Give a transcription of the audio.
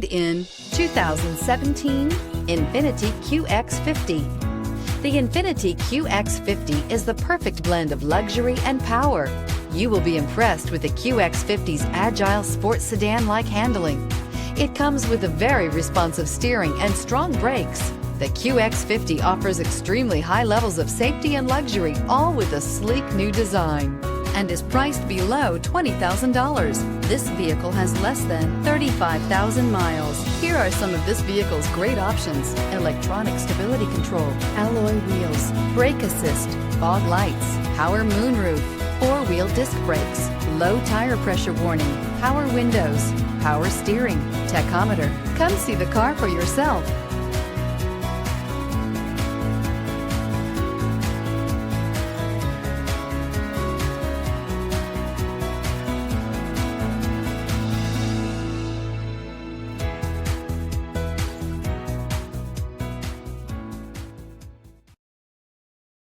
In 2017 Infiniti Qx50. The Infiniti Qx50 is the perfect blend of luxury and power. You will be impressed with the QX50's agile sports sedan-like handling. It comes with a very responsive steering and strong brakes. The QX50 offers extremely high levels of safety and luxury, all with a sleek new design, and is priced below $20,000. This vehicle has less than 35,000 miles. Here are some of this vehicle's great options: electronic stability control, alloy wheels, brake assist, fog lights, power moonroof, four-wheel disc brakes, low tire pressure warning, power windows, power steering, tachometer. Come see the car for yourself.